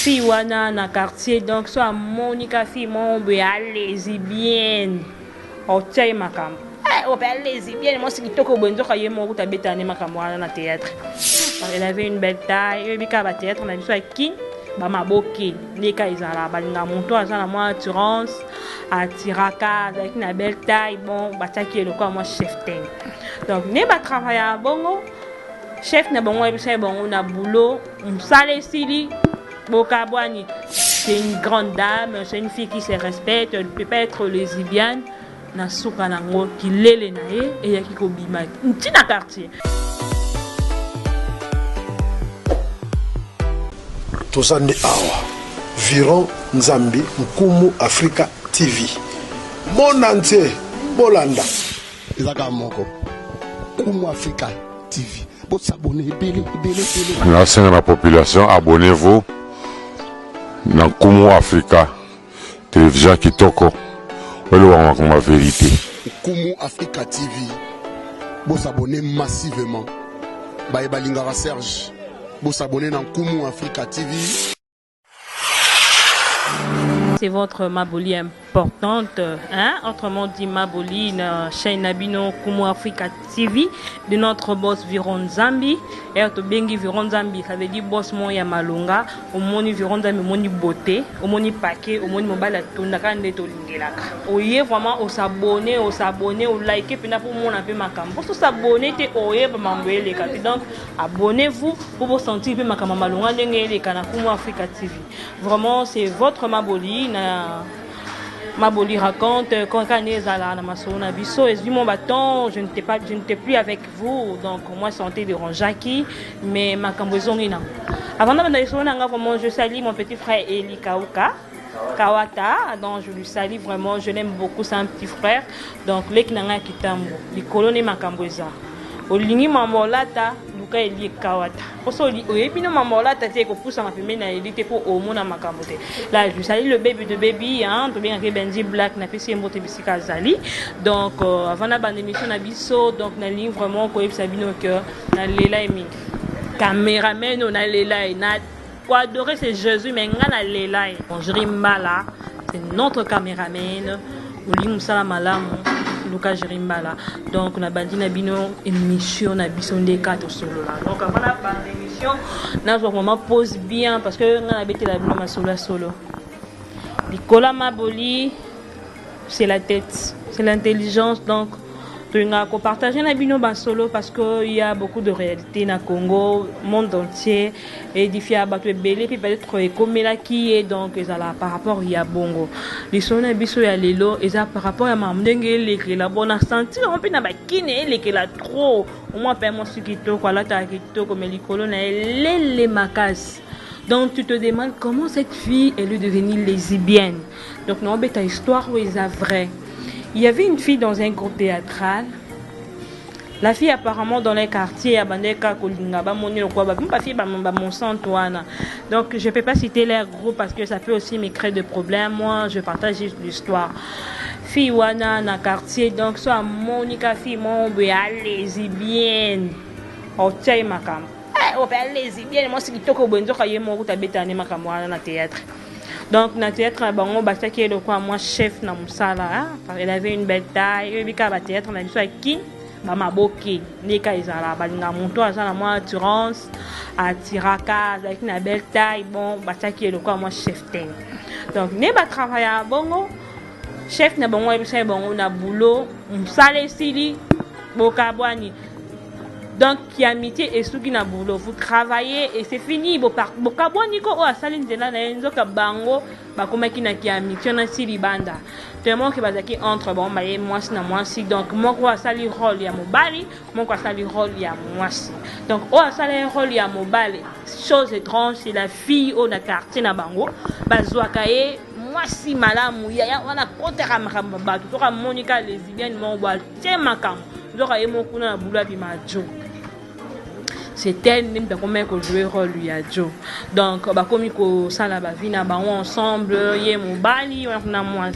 fille wana na quartier donc soit Monica fille mon lesbienne au tchai makam au lesbienne moi c'est kitoko bonzo kaye mo kuta betane makam wana na théâtre. Elle avait une belle taille et bika ba théâtre on a vu ça qui ba maboki leka izala balinga monto azala moi assurance à tiraka avec une belle taille bon bataki le quoi moi chef ten donc ne ba travailler bongo chef na bongo et bongo na boulot msale sili bokabwani. C'est une grande dame, c'est une fille qui se respecte, elle ne peut pas être lesbienne. Na souka nango qui lele nae et yaki ko bima ntina quartier. Tozande awa Viron Nzambi Nkumu Africa TV. Monante Bolanda. Ezaka moko Nkumu Africa TV. Bon s'abonner bele. L'ensemble de la population, abonnez-vous dans Nkumu Africa télévision Kitoko. Ma vérité. Nkumu Africa TV. Bon s'abonner massivement. Baïba Lingara Serge. Bon s'abonner dans Nkumu Africa TV. C'est votre Maboli importante, hein? Autrement dit Maboli, une chaîne Nabino Nkumu Africa TV de notre boss Viron Nzambi. Et au Bengi Viron Nzambi, ça veut dire boss Moya Malonga, au moni Viron Nzambi, au moni beauté, au moni paquet, au moni mobile, tout n'a qu'à n'être lingelaka. Oye vraiment au s'abonner, au liker, puis pour mon un peu ma cam. Pour s'abonner, t'es oye pour m'envoyer les capi. Donc abonnez-vous pour vous sentir peu ma cam Malonga n'engagez les canaux Nkumu Africa TV. Vraiment c'est votre Maboli. Maboli raconte quand Kanezala na masona biso et mon bâton je n'étais plus avec vous donc moi santé de Ronjaki mais ma cambozongina avant d'aller sur nanga vraiment je salue mon petit frère Eli Kawata donc je lui salue vraiment je l'aime beaucoup c'est un petit frère donc les kinanga kitambo les colonnes ma camboza olingi mamolata luka Eli Kawata poso li oyepino mamolata te ko poussa ma pembe na elite pour au mona makambote là je salue le bébé de baby hein to bien que Benji Black na pesi mbote bisika zali donc avant na bande émission na biso donc na ligne vraiment ko yebisa bino que na lela emi caméraman on a lela na quoi adorer c'est Jésus mais ngana lela bonjour Mbala c'est notre caméraman Olim Salamalamu Lucas Jerimbala. Donc, on a bandi na bino émission na bison des 4 solo là. Donc, avant la bande émission, on vraiment pose bien parce que on a bêté la bino ma solo. Nicolas Maboli, c'est la tête, c'est l'intelligence. Donc, on a partagé na bino ma solo parce que il y a beaucoup de réalités na Congo, monde entier, édifié à battre belé puis peut-être comme là qui est donc ezala par rapport il y a bongo. Les sons biso ya lelo eza par rapport à mamdenge les la bonne senti on peut na bakine les la trop au moins pas moi ce qui to quoi là ta qui comme les colonnes les makas. Donc tu te demandes comment cette fille elle est devenue lesbienne. Donc non mais ta histoire où est vrai. Il y avait une fille dans un groupe théâtral. La fille apparemment dans les quartiers à Bandeka Kolingaba Monsantoana. Donc je ne peux pas citer leur groupe parce que ça peut aussi me créer des problèmes. Moi je partage juste l'histoire. Fille wana na quartier donc soit Monica fille mon lesbienne. Au tchai makam. Au lesbienne moi c'est kitoko bonzo kaye mo kuta betane makam wana na théâtre. Donc, na théâtre, bango bataki le quoi moi chef na musala, hein? Elle avait une belle taille, et bika ba théâtre na biso qui ba maboki, leka izala balinga monto azala moi assurance, à tiraka avec une belle taille, bon bataki le quoi moi chef ten. Donc, ne ba travailler bongo, chef na bongo et bongo na boulot, msale sili bokabwani. Donc, il y a amitié et ce qui n'a boulot. Vous travaillez et c'est fini. Bokaboniko o asali nzela na enzo ka bango bakoma ki na ki amitié na sili banda. Tellement que bazaki entre bon maye moi si na moi si donc moi ko asali rôle ya mobali, moi ko asali rôle ya moi si. Donc o asali rôle ya mobali. Chose étrange, c'est la fille au na quartier na bango bazwaka ye moi si malamu ya wana kotera makamba batu to ka Monica lesbienne mon bois tema kam. Donc aye mon kuna na boulot bi majo. C'est elle même comment que jouer rôle lui a Joe. Donc bah comme ko sala ba vina ba ensemble yé mon bali on a moi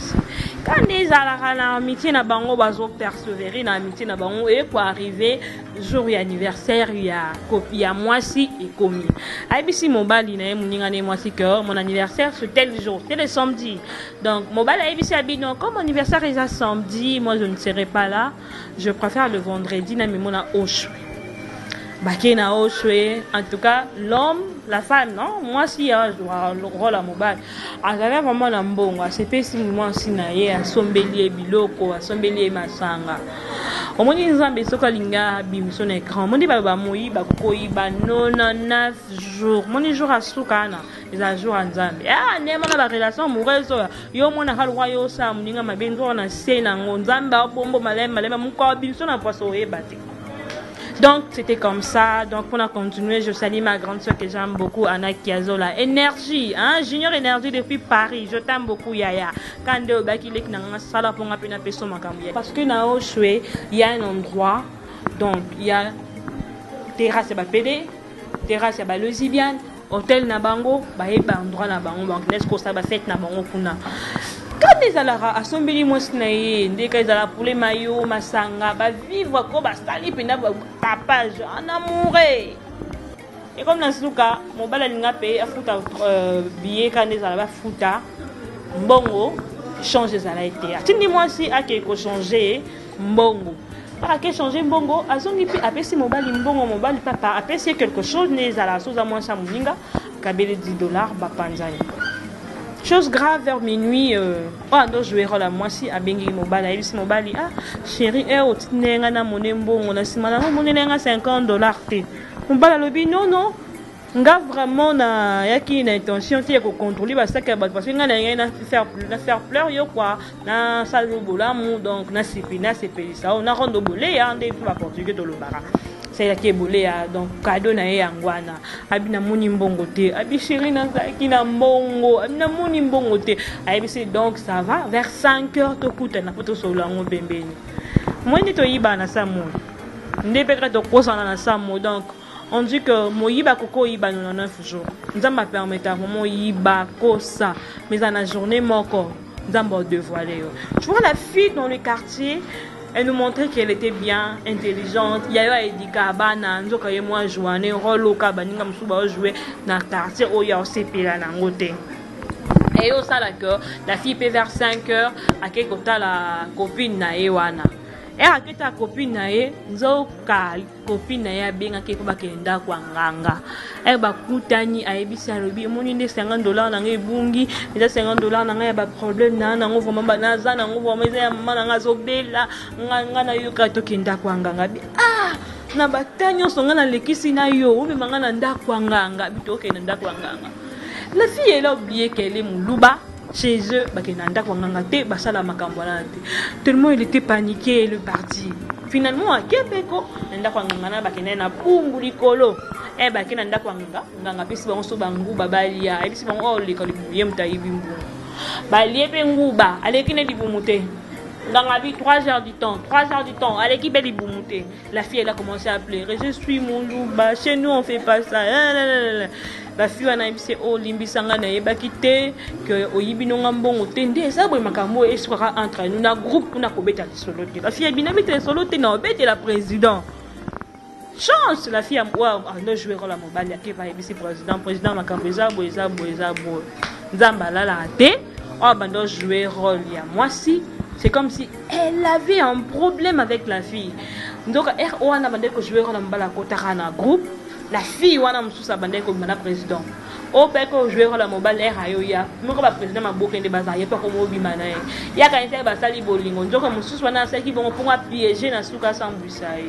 quand ils allaient na amitié na bango bazo persévérer na amitié na bango et pour arriver jour anniversaire il y a moi si et commis abisi mobali na muninga ne moi si que mon anniversaire c'est tel jour c'est le samedi donc mobali abisi abino comme mon anniversaire est à samedi moi je ne serai pas là je préfère le vendredi na mimona oshwe bakena oshwe en tout cas l'homme la femme non moi si le rôle à mobile azala vraiment na mbongo c'est pas si moi si na ye asombeli biloko asombeli masanga omoni nzambe soka linga bimso na écran moni ba moyi ba koyi ba 99 jours moni jour asukana les jours nzambe ne mona ba relation amoureuse yo mona halwa yo sa muninga mabenzo na sena nzambe bombo malema muko bimso na poso ebate. Donc, c'était comme ça. Donc, on a continué. Je salue ma grande soeur que j'aime beaucoup, Anna Kiazola. Énergie, hein? Junior Énergie depuis Paris. Je t'aime beaucoup, Yaya. Parce que Nao Choué, il y a un endroit. Donc, il y a terrasse à PD, terrasse à Lezibiane, hôtel Nabango, endroit Nabango. Donc, n'est-ce que ça va faire Nabango Kuna? Quand ils allaient à son béni mosnaï, dès qu'ils allaient pour les maillots, masanga, vivre comme bastali, puis n'a pas tapage, en amour. Et comme dans ce cas, mon bal n'a payé à foutre billet quand ils allaient à foutre, mbongo, changer ça a été. Dis-moi si à quelque changer, mbongo. Par que changer mbongo, à son épi, après si mon bal mbongo, mon bal papa, après si quelque chose n'est à la sauce à moi, ça mouninga, kabele $10, bapanzani. Chose grave vers minuit, on jouer la moitié à Bengi Mobali, Ibis Mobali, chérie, au Tinenga na monembo, on a simana, monenga $50. On parle lobby, non, nga vraiment na yaki na intention ti ko contrôler parce que parce que nga na faire pleurer yo quoi na salu bolamu donc na sipina c'est ça on a rondo bolé ande pour portugais to lobara c'est la qui bolé donc cadeau na yangwana abina muni mbongo te abi chéri na zaki na mbongo abina muni mbongo te abi c'est donc ça va vers 5h to kuta na poto solango bembeni moi ni to yiba na samo ndepeka to kosana na samo donc on dit que Moïba Koko Iba 99 jours. Nous avons permis à Moïba Kosa, mais dans la journée, moko, nous avons dévoilé. Tu vois la fille dans le quartier, elle nous montrait qu'elle était bien intelligente. Il y a eu des cabana, nous avons moi joué, rolo cabane, nous avons joué dans le quartier où il y a aussi pila nangote. Et au ça la fille peut vers 5h à quelque côté la copine na ewana. Et à ta copine nae nzoka copine nae benga ke ba kenda kwa nganga e ba kutani ayebisa lobi moni ne $50 na ngai bungi eza $50 na ngai ba problème na ngo voma banaza na ngo voma eza mama na zobela nganga na yo ka to kenda kwa nganga na batanyo songa na lekisi na yo obe manga na nda kwa nganga bitoke na nda kwa nganga. La fille elle a oublié qu'elle est muluba chez eux, tellement il était paniqué et le parti. Finalement, à Québeco, dans 3 heures du temps, allez qui belle boumoute. La fille elle a commencé à pleurer. Je suis mon louba, chez nous on fait pas ça. La fille elle a dit oh limbi sanga na yeba kité que oyibi no ngambongo tende ça boy makambo et sera entre nous na groupe pour na kobeta solo. La fille bien mettre solo te na obete la président. Chance la fille a no jouer la mobile ya ke ba yebisi président makambo za boy. Nzamba la té. Oh bando jouer rôle ya moi si. C'est comme si elle avait un problème avec la fille. Donc, on a demandé que je vais dans un groupe. La fille, on a demandé que je président. Au fait que je vais la mobile air ayoya. Mais comme président m'a beaucoup de bazar, il y a pas comme obi manae. Il y a quand même des sali bolingo. Donc, comme sous wana ceux qui vont pour piéger na souka sans busaï.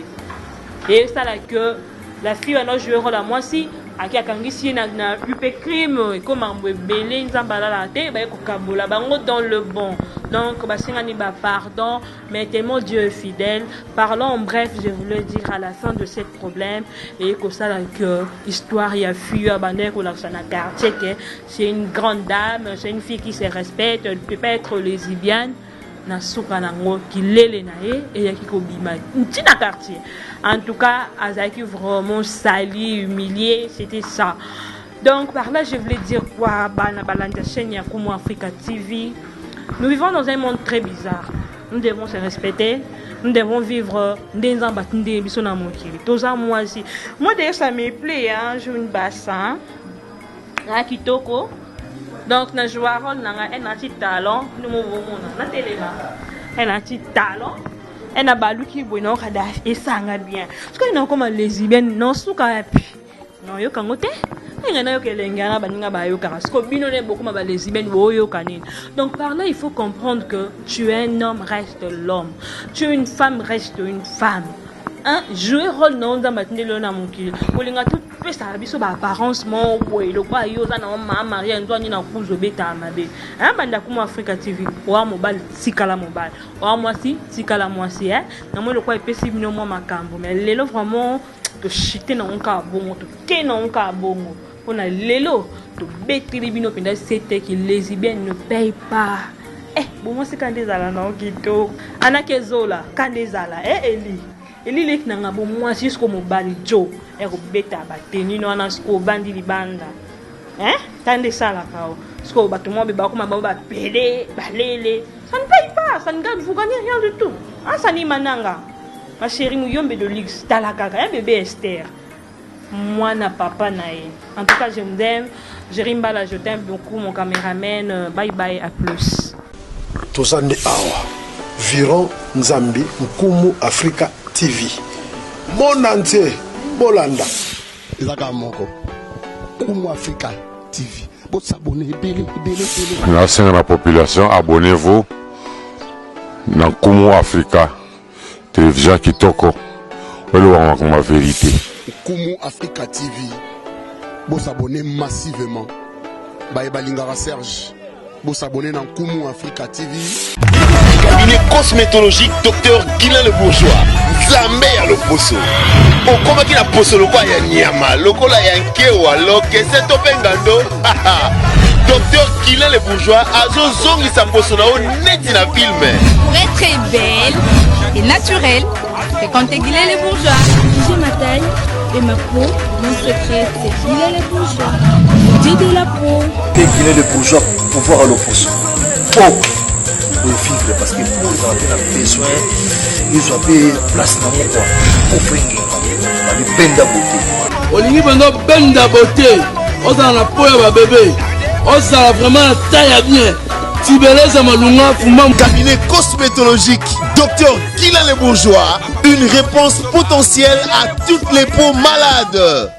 Et ça là que la fille on a joué la moi si aki akangisi na UP crime comme mbele nzambala la te ba ko kabola bango dans le bon. Donc, pardon, mais tellement Dieu est fidèle. Parlons bref, je voulais dire à la fin de ce problème, et que ça, que l'histoire y a fui à Bandé, c'est une grande dame, c'est une fille qui se respecte, elle ne peut pas être lesbienne. Qui l'est et qui kobima ntina quartier. En tout cas, Azaki vraiment sali, humilié, c'était ça. Donc, par là, je voulais dire quoi, Bana Balanda chaîne Yakumo Africa TV. Nous vivons dans un monde très bizarre. Nous devons se respecter. Nous devons vivre dans un moi aussi. Moi d'ailleurs ça me plaît, hein, je une bassin. Là kitoko. Donc na joueur on a un petit talent, nous mouvons na télé là. Un petit talent. Elle a balu qui bueno kada et ça nga bien. Parce que non comme lesbienne non souka pi. Non yo kangote. Donc par là, il faut comprendre que tu es un homme, reste l'homme. Tu es une femme, reste une femme. Hein? Jouer rôle non dans ma télé là mon kil. Olinga tout peut ça biso ba apparence mon boy. Le quoi yo ça na ma marié Antoine na kuzo beta mabe. Hein banda kuma Africa TV. Wa mobile tikala mobile. Wa moi si tikala moi si hein. Na moi le quoi epesi bino moi makambo. Mais lelo vraiment to chiter na onka bongo to ke na onka bongo. On a lelo to betri bino penda c'était que les lesbiennes ne payent pas. Eh bon moi c'est quand des ala na okito. Ana kezola quand des ala Eli. Eli lek na bo moi jusqu'au mobali jo e ko beta ba teni no na sko bandi libanda. Quand des sala kao. Sko ba to mo be ba ko ma ba pele ba lele. Ça ne paye pas, ça ne gagne, vous gagnez rien du tout. Ah ça ni mananga. Ma chérie Mouyombe de luxe, talaka un bébé Esther. Moi na papa nae. En tout cas, je m'aime. Jerimbala, je t'aime beaucoup mon caméraman. Bye bye, à plus. Tozande awa. Viron Nzambi Nkumu Africa TV. Mon entier, Bolanda. Ezaka moko. Nkumu Africa TV. Bon s'abonner, belé. Merci à la population, abonnez-vous. Dans Nkumu Africa. Télévision Kitoko. Comme la vérité. Nkumu Africa TV. Bon s'abonner massivement. Baïbalingara Serge. Bon s'abonner dans Nkumu Africa TV. Cabinet cosmétologique Dr Guilain le Bourgeois. Zambé à l'opposo. Au combat qui la poso le quoi ya nyama. Le quoi la yankewa. Le que c'est topengando. Dr Guilain le Bourgeois. Azo zongi sa poso na o neti na film. Pour être très belle et naturelle, fréquentez Guilain le Bourgeois. J'ai ma taille et ma peau. Mon secret, c'est Guilain le Bourgeois. Dieu de la peau. Guilain le Bourgeois, pouvoir à l'opposo. Pour vivre parce que pour les avoir besoin, ils ont fait place dans mon corps. Pour faire une benda beauté. Olingi benda benda beauté. On a la peau à bébé. On a vraiment la taille à bien. Tibeleza malunga fumam. Cabinet cosmétologique Dr Guilain le Bourgeois. Une réponse potentielle à toutes les peaux malades.